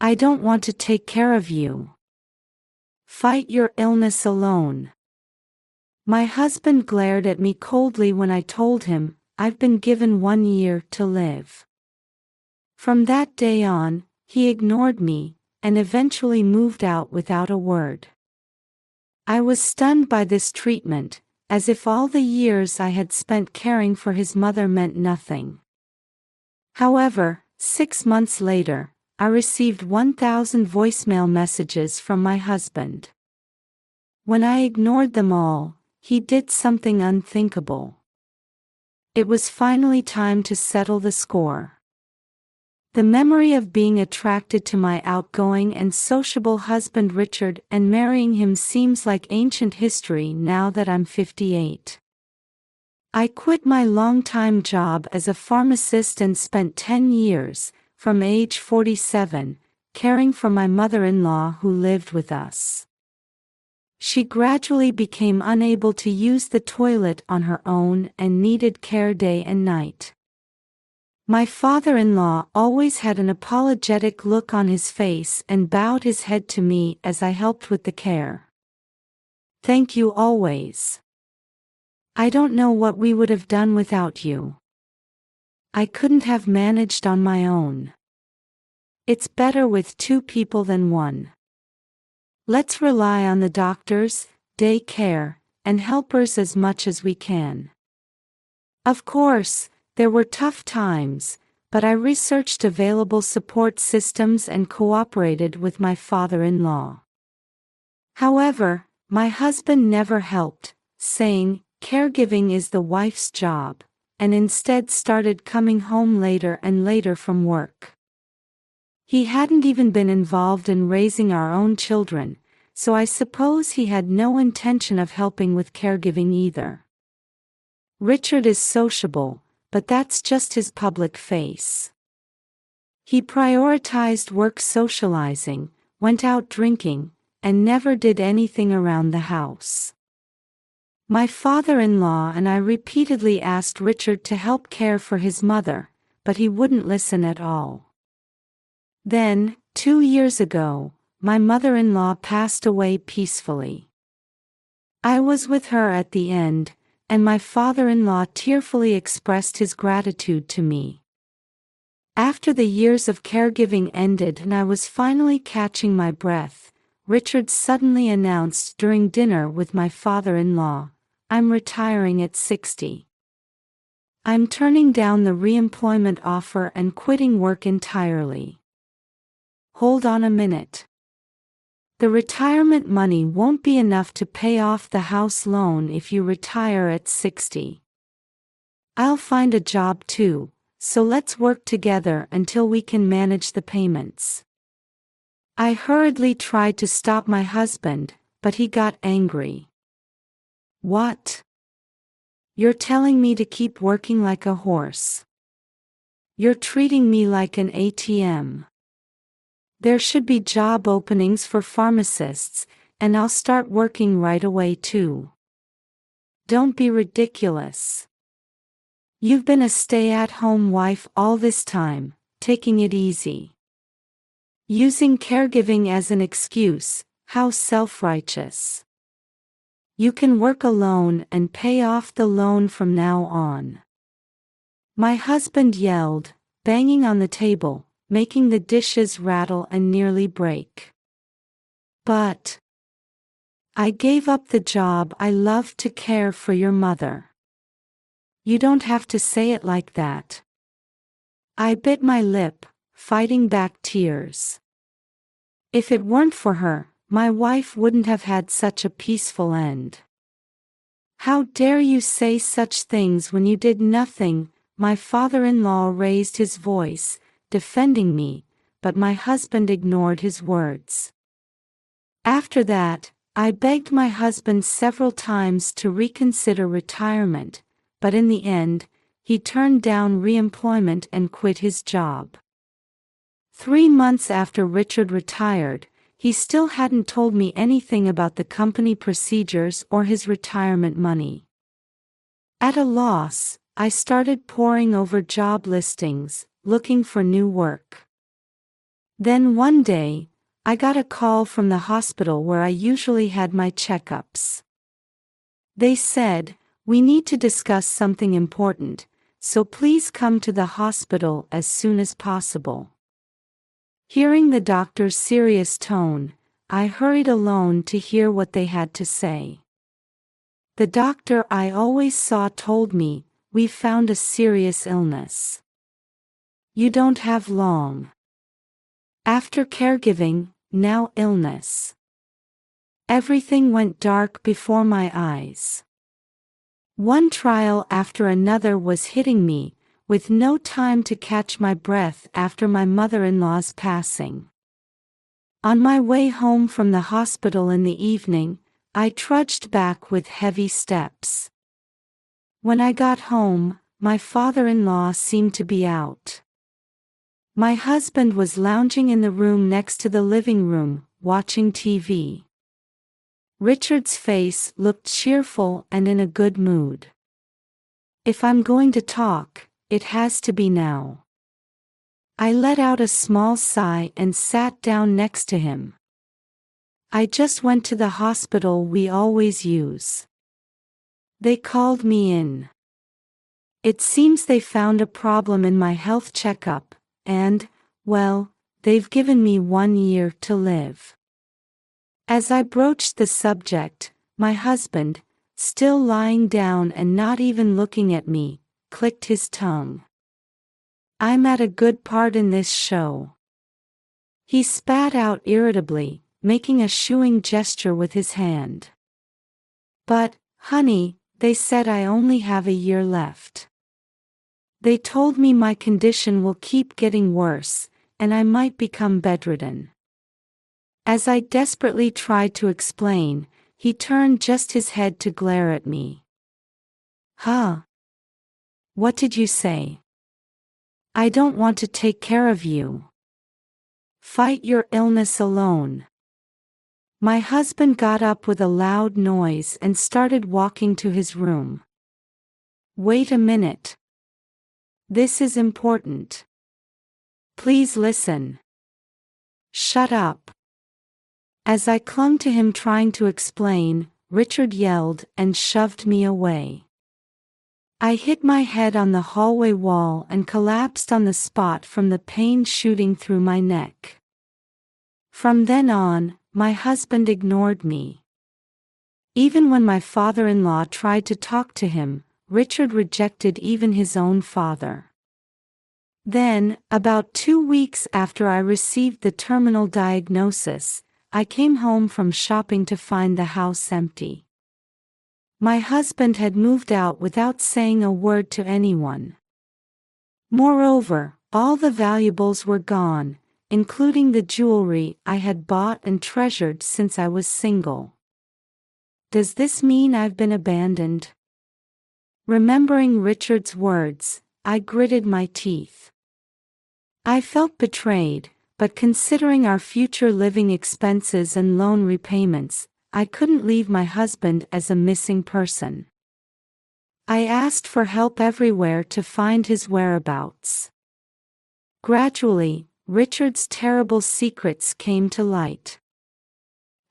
I don't want to take care of you. Fight your illness alone. My husband glared at me coldly when I told him, I've been given 1 year to live. From that day on, he ignored me, and eventually moved out without a word. I was stunned by this treatment, as if all the years I had spent caring for his mother meant nothing. However, 6 months later, I received 1,000 voicemail messages from my husband. When I ignored them all, he did something unthinkable. It was finally time to settle the score. The memory of being attracted to my outgoing and sociable husband Richard and marrying him seems like ancient history now that I'm 58. I quit my long-time job as a pharmacist and spent 10 years, from age 47, caring for my mother-in-law who lived with us. She gradually became unable to use the toilet on her own and needed care day and night. My father-in-law always had an apologetic look on his face and bowed his head to me as I helped with the care. Thank you always. I don't know what we would have done without you. I couldn't have managed on my own. It's better with 2 people than 1. Let's rely on the doctors, day care, and helpers as much as we can. Of course, there were tough times, but I researched available support systems and cooperated with my father-in-law. However, my husband never helped, saying, caregiving is the wife's job, and instead started coming home later and later from work. He hadn't even been involved in raising our own children, so I suppose he had no intention of helping with caregiving either. Richard is sociable, but that's just his public face. He prioritized work socializing, went out drinking, and never did anything around the house. My father-in-law and I repeatedly asked Richard to help care for his mother, but he wouldn't listen at all. Then, 2 years ago, my mother-in-law passed away peacefully. I was with her at the end, and my father-in-law tearfully expressed his gratitude to me. After the years of caregiving ended and I was finally catching my breath, Richard suddenly announced during dinner with my father-in-law, I'm retiring at 60. I'm turning down the reemployment offer and quitting work entirely. Hold on a minute. The retirement money won't be enough to pay off the house loan if you retire at 60. I'll find a job too, so let's work together until we can manage the payments. I hurriedly tried to stop my husband, but he got angry. What? You're telling me to keep working like a horse. You're treating me like an ATM. There should be job openings for pharmacists, and I'll start working right away too. Don't be ridiculous. You've been a stay-at-home wife all this time, taking it easy. Using caregiving as an excuse, how self-righteous. You can work alone and pay off the loan from now on. My husband yelled, banging on the table, making the dishes rattle and nearly break. But I gave up the job I loved to care for your mother. You don't have to say it like that. I bit my lip, fighting back tears. If it weren't for her, my wife wouldn't have had such a peaceful end. How dare you say such things when you did nothing? My father-in-law raised his voice, defending me, but my husband ignored his words. After that, I begged my husband several times to reconsider retirement, but in the end, he turned down reemployment and quit his job. 3 months after Richard retired, he still hadn't told me anything about the company procedures or his retirement money. At a loss, I started poring over job listings, looking for new work. Then one day, I got a call from the hospital where I usually had my checkups. They said, "We need to discuss something important, so please come to the hospital as soon as possible." Hearing the doctor's serious tone, I hurried alone to hear what they had to say. The doctor I always saw told me, "We've found a serious illness. You don't have long. After caregiving, now illness." Everything went dark before my eyes. One trial after another was hitting me, with no time to catch my breath after my mother-in-law's passing. On my way home from the hospital in the evening, I trudged back with heavy steps. When I got home, my father-in-law seemed to be out. My husband was lounging in the room next to the living room, watching TV. Richard's face looked cheerful and in a good mood. "If I'm going to talk, it has to be now." I let out a small sigh and sat down next to him. "I just went to the hospital we always use. They called me in. It seems they found a problem in my health checkup, and, well, they've given me 1 year to live." As I broached the subject, my husband, still lying down and not even looking at me, clicked his tongue. "I'm at a good part in this show." He spat out irritably, making a shooing gesture with his hand. "But, honey, they said I only have a year left. They told me my condition will keep getting worse, and I might become bedridden." As I desperately tried to explain, he turned just his head to glare at me. "Huh? What did you say? I don't want to take care of you. Fight your illness alone." My husband got up with a loud noise and started walking to his room. "Wait a minute. This is important. Please listen." "Shut up." As I clung to him trying to explain, Richard yelled and shoved me away. I hit my head on the hallway wall and collapsed on the spot from the pain shooting through my neck. From then on, my husband ignored me. Even when my father-in-law tried to talk to him, Richard rejected even his own father. Then, about 2 weeks after I received the terminal diagnosis, I came home from shopping to find the house empty. My husband had moved out without saying a word to anyone. Moreover, all the valuables were gone, including the jewelry I had bought and treasured since I was single. Does this mean I've been abandoned? Remembering Richard's words, I gritted my teeth. I felt betrayed, but considering our future living expenses and loan repayments, I couldn't leave my husband as a missing person. I asked for help everywhere to find his whereabouts. Gradually, Richard's terrible secrets came to light.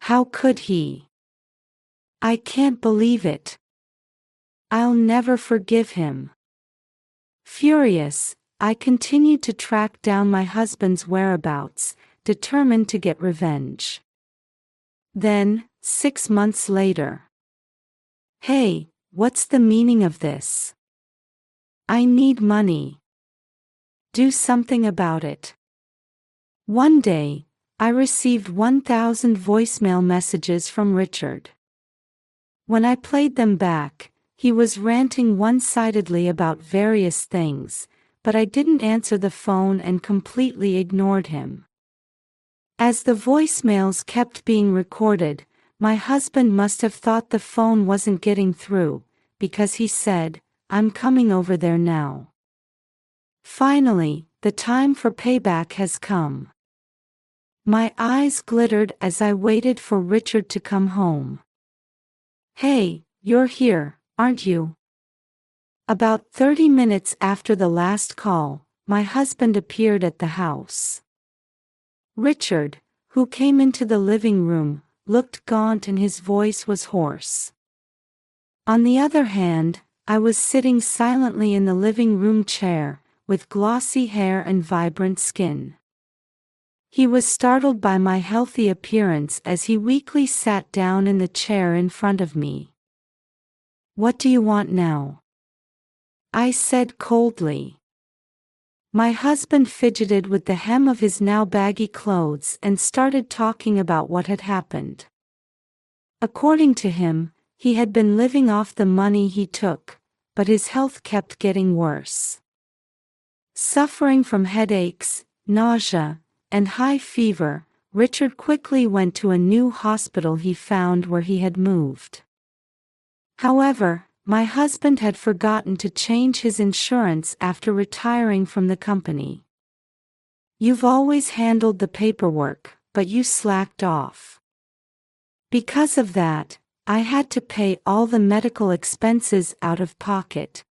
How could he? I can't believe it. I'll never forgive him. Furious, I continued to track down my husband's whereabouts, determined to get revenge. Then, 6 months later. "Hey, what's the meaning of this? I need money. Do something about it." One day, I received 1,000 voicemail messages from Richard. When I played them back, he was ranting one-sidedly about various things, but I didn't answer the phone and completely ignored him. As the voicemails kept being recorded, my husband must have thought the phone wasn't getting through, because he said, "I'm coming over there now." Finally, the time for payback has come. My eyes glittered as I waited for Richard to come home. "Hey, you're here, aren't you?" About 30 minutes after the last call, my husband appeared at the house. Richard, who came into the living room, looked gaunt and his voice was hoarse. On the other hand, I was sitting silently in the living room chair, with glossy hair and vibrant skin. He was startled by my healthy appearance as he weakly sat down in the chair in front of me. "What do you want now?" I said coldly. My husband fidgeted with the hem of his now baggy clothes and started talking about what had happened. According to him, he had been living off the money he took, but his health kept getting worse. Suffering from headaches, nausea, and high fever, Richard quickly went to a new hospital he found where he had moved. However, my husband had forgotten to change his insurance after retiring from the company. "You've always handled the paperwork, but you slacked off. Because of that, I had to pay all the medical expenses out of pocket.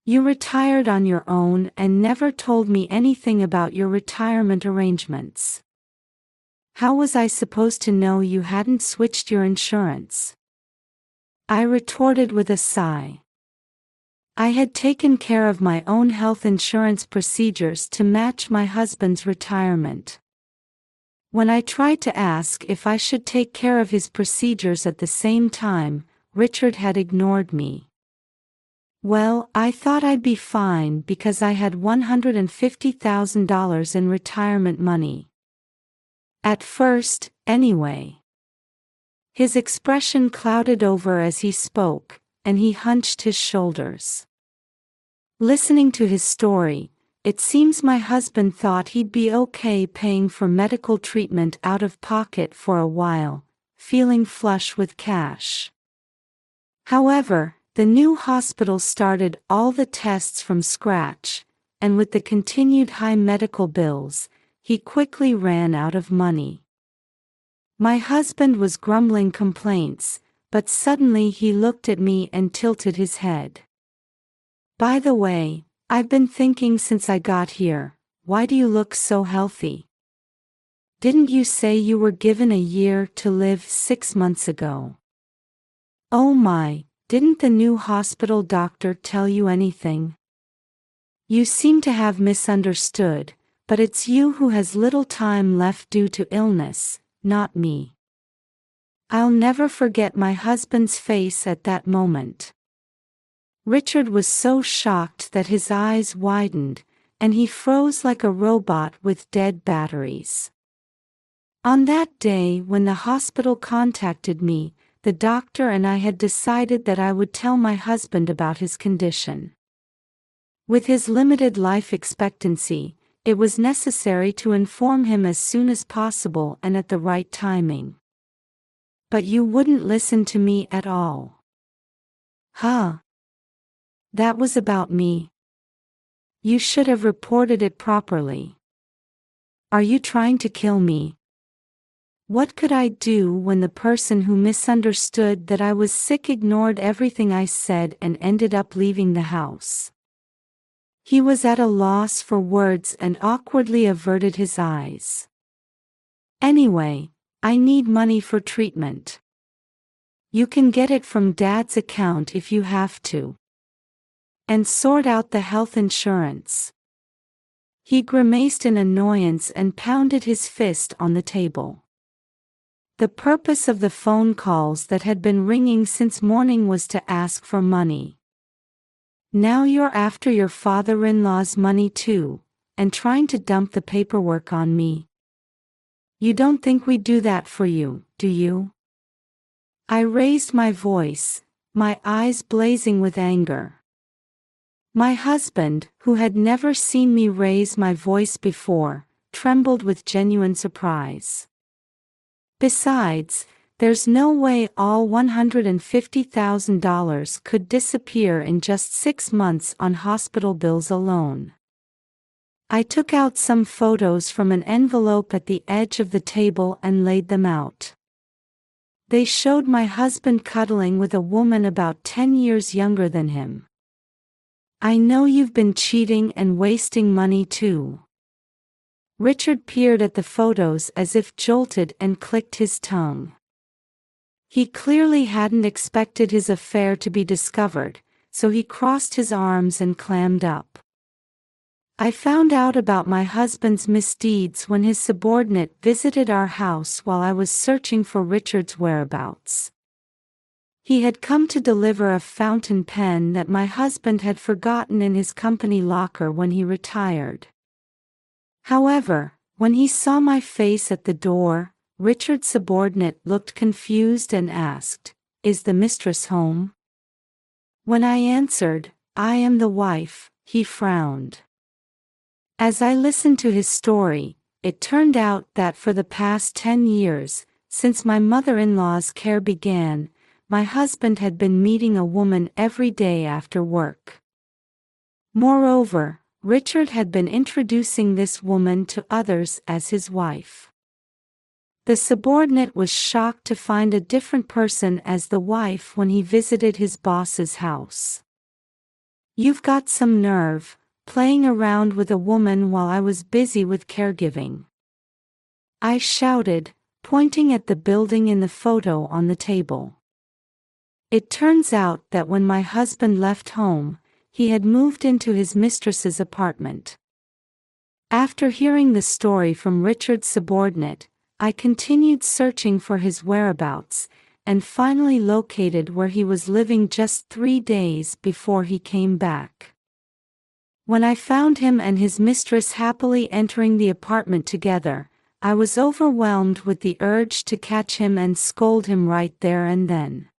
You retired on your own and never told me anything about your retirement arrangements. How was I supposed to know you hadn't switched your insurance?" I retorted with a sigh. I had taken care of my own health insurance procedures to match my husband's retirement. When I tried to ask if I should take care of his procedures at the same time, Richard had ignored me. "Well, I thought I'd be fine because I had $150,000 in retirement money. At first, anyway." His expression clouded over as he spoke, and he hunched his shoulders. Listening to his story, it seems my husband thought he'd be okay paying for medical treatment out of pocket for a while, feeling flush with cash. However, the new hospital started all the tests from scratch, and with the continued high medical bills, he quickly ran out of money. My husband was grumbling complaints, but suddenly he looked at me and tilted his head. "By the way, I've been thinking since I got here, why do you look so healthy? Didn't you say you were given a year to live 6 months ago? Oh my, didn't the new hospital doctor tell you anything? You seem to have misunderstood, but it's you who has little time left due to illness, not me." I'll never forget my husband's face at that moment. Richard was so shocked that his eyes widened, and he froze like a robot with dead batteries. On that day when the hospital contacted me, the doctor and I had decided that I would tell my husband about his condition. With his limited life expectancy, it was necessary to inform him as soon as possible and at the right timing. But you wouldn't listen to me at all. Huh? That was about me. You should have reported it properly. Are you trying to kill me? What could I do when the person who misunderstood that I was sick ignored everything I said and ended up leaving the house? He was at a loss for words and awkwardly averted his eyes. "Anyway, I need money for treatment. You can get it from Dad's account if you have to. And sort out the health insurance." He grimaced in annoyance and pounded his fist on the table. The purpose of the phone calls that had been ringing since morning was to ask for money. Now you're after your father-in-law's money too, and trying to dump the paperwork on me. You don't think we do that for you, do you? I raised my voice, my eyes blazing with anger. My husband, who had never seen me raise my voice before, trembled with genuine surprise. Besides, there's no way all $150,000 could disappear in just 6 months on hospital bills alone. I took out some photos from an envelope at the edge of the table and laid them out. They showed my husband cuddling with a woman about 10 years younger than him. "I know you've been cheating and wasting money too. Richard peered at the photos as if jolted and clicked his tongue. He clearly hadn't expected his affair to be discovered, so he crossed his arms and clammed up. I found out about my husband's misdeeds when his subordinate visited our house while I was searching for Richard's whereabouts. He had come to deliver a fountain pen that my husband had forgotten in his company locker when he retired. However, when he saw my face at the door, Richard's subordinate looked confused and asked, "Is the mistress home?" When I answered, "I am the wife," he frowned. As I listened to his story, it turned out that for the past 10 years, since my mother-in-law's care began, my husband had been meeting a woman every day after work. Moreover, Richard had been introducing this woman to others as his wife. The subordinate was shocked to find a different person as the wife when he visited his boss's house. "You've got some nerve, playing around with a woman while I was busy with caregiving," I shouted, pointing at the building in the photo on the table. It turns out that when my husband left home, he had moved into his mistress's apartment. After hearing the story from Richard's subordinate, I continued searching for his whereabouts, and finally located where he was living just 3 days before he came back. When I found him and his mistress happily entering the apartment together, I was overwhelmed with the urge to catch him and scold him right there and then.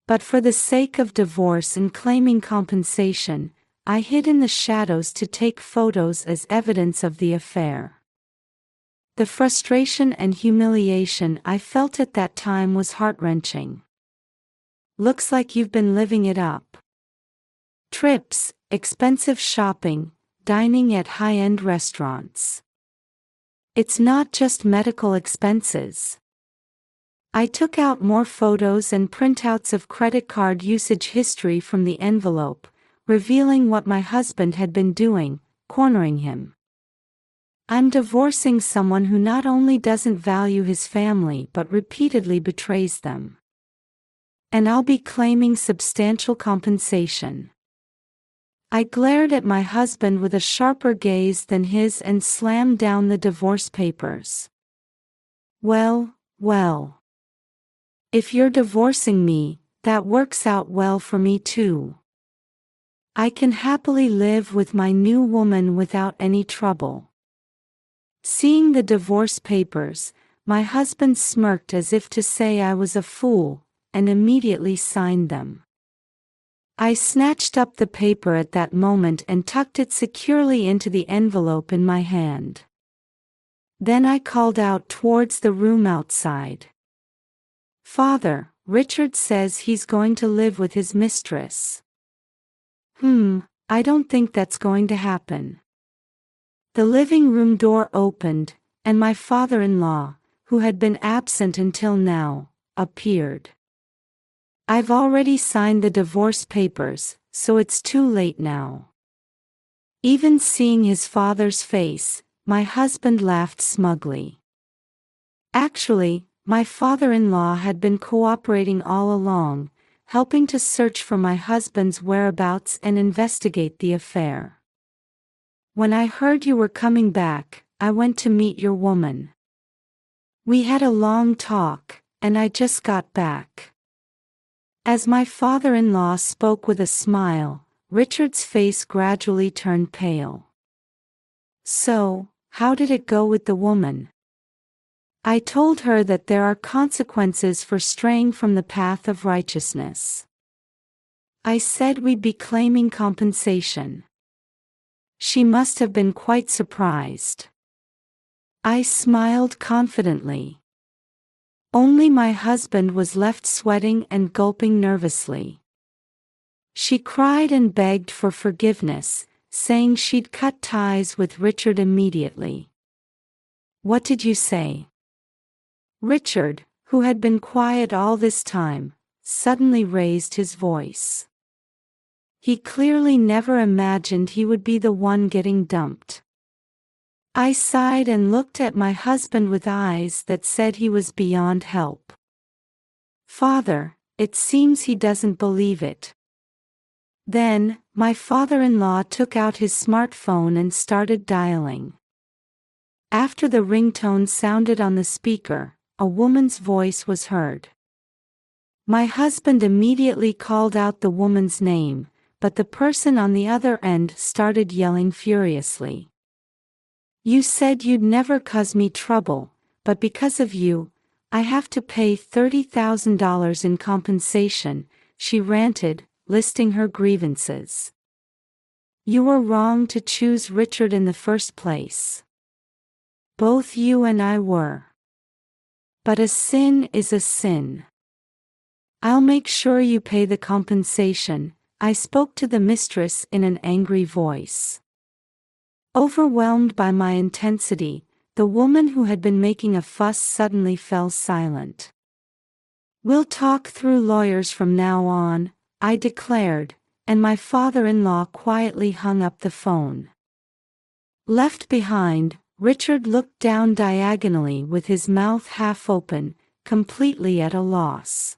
But for the sake of divorce and claiming compensation, I hid in the shadows to take photos as evidence of the affair. The frustration and humiliation I felt at that time was heart-wrenching. "Looks like you've been living it up. Trips, expensive shopping, dining at high-end restaurants. It's not just medical expenses." I took out more photos and printouts of credit card usage history from the envelope, revealing what my husband had been doing, cornering him. "I'm divorcing someone who not only doesn't value his family but repeatedly betrays them. And I'll be claiming substantial compensation." I glared at my husband with a sharper gaze than his and slammed down the divorce papers. "Well, well. If you're divorcing me, that works out well for me too. I can happily live with my new woman without any trouble." Seeing the divorce papers, my husband smirked as if to say I was a fool, and immediately signed them. I snatched up the paper at that moment and tucked it securely into the envelope in my hand. Then I called out towards the room outside. "Father, Richard says he's going to live with his mistress." I don't think that's going to happen." The living room door opened, and my father-in-law, who had been absent until now, appeared. "I've already signed the divorce papers, so it's too late now." Even seeing his father's face, my husband laughed smugly. Actually, my father-in-law had been cooperating all along, helping to search for my husband's whereabouts and investigate the affair. "When I heard you were coming back, I went to meet your woman. We had a long talk, and I just got back." As my father-in-law spoke with a smile, Richard's face gradually turned pale. "So, how did it go with the woman?" I told her that there are consequences for straying from the path of righteousness. I said we'd be claiming compensation. She must have been quite surprised. I smiled confidently. Only my husband was left sweating and gulping nervously. She cried and begged for forgiveness, saying she'd cut ties with Richard immediately. "What did you say?" Richard, who had been quiet all this time, suddenly raised his voice. He clearly never imagined he would be the one getting dumped. I sighed and looked at my husband with eyes that said he was beyond help. Father, it seems he doesn't believe it. Then, my father-in-law took out his smartphone and started dialing. After the ringtone sounded on the speaker, a woman's voice was heard. My husband immediately called out the woman's name, but the person on the other end started yelling furiously. You said you'd never cause me trouble, but because of you, I have to pay $30,000 in compensation, she ranted, listing her grievances. You were wrong to choose Richard in the first place. Both you and I were. But a sin is a sin. I'll make sure you pay the compensation, I spoke to the mistress in an angry voice. Overwhelmed by my intensity, the woman who had been making a fuss suddenly fell silent. We'll talk through lawyers from now on, I declared, and my father-in-law quietly hung up the phone. Left behind, Richard looked down diagonally with his mouth half open, completely at a loss.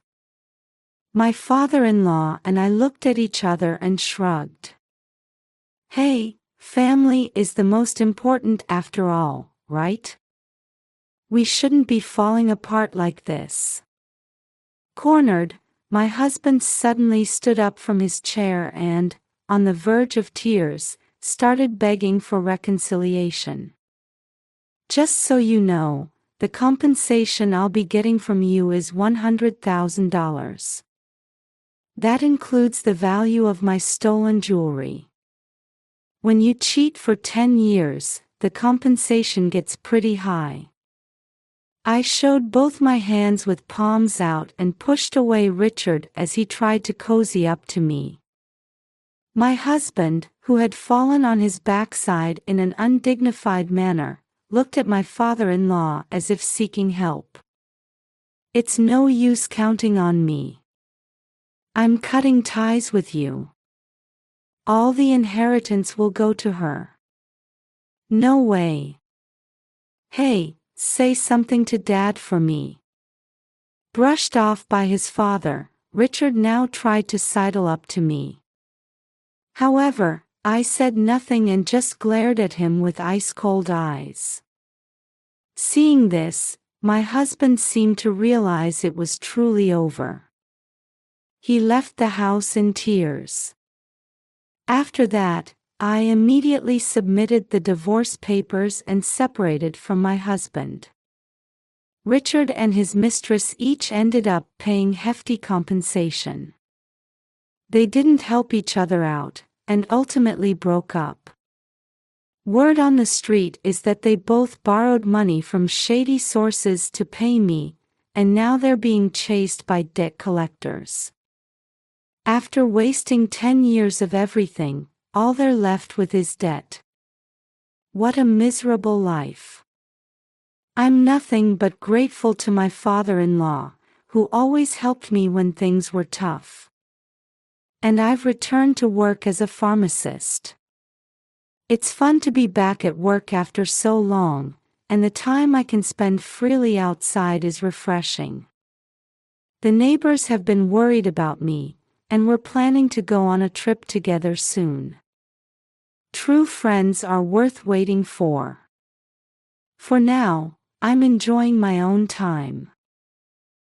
My father-in-law and I looked at each other and shrugged. Hey, family is the most important after all, right? We shouldn't be falling apart like this. Cornered, my husband suddenly stood up from his chair and, on the verge of tears, started begging for reconciliation. Just so you know, the compensation I'll be getting from you is $100,000. That includes the value of my stolen jewelry. When you cheat for 10 years, the compensation gets pretty high. I showed both my hands with palms out and pushed away Richard as he tried to cozy up to me. My husband, who had fallen on his backside in an undignified manner, looked at my father-in-law as if seeking help. It's no use counting on me. I'm cutting ties with you. All the inheritance will go to her. No way. Hey, say something to Dad for me. Brushed off by his father, Richard now tried to sidle up to me. However, I said nothing and just glared at him with ice-cold eyes. Seeing this, my husband seemed to realize it was truly over. He left the house in tears. After that, I immediately submitted the divorce papers and separated from my husband. Richard and his mistress each ended up paying hefty compensation. They didn't help each other out, and ultimately broke up. Word on the street is that they both borrowed money from shady sources to pay me, and now they're being chased by debt collectors. After wasting 10 years of everything, all they're left with is debt. What a miserable life. I'm nothing but grateful to my father-in-law, who always helped me when things were tough. And I've returned to work as a pharmacist. It's fun to be back at work after so long, and the time I can spend freely outside is refreshing. The neighbors have been worried about me, and we're planning to go on a trip together soon. True friends are worth waiting for. For now, I'm enjoying my own time.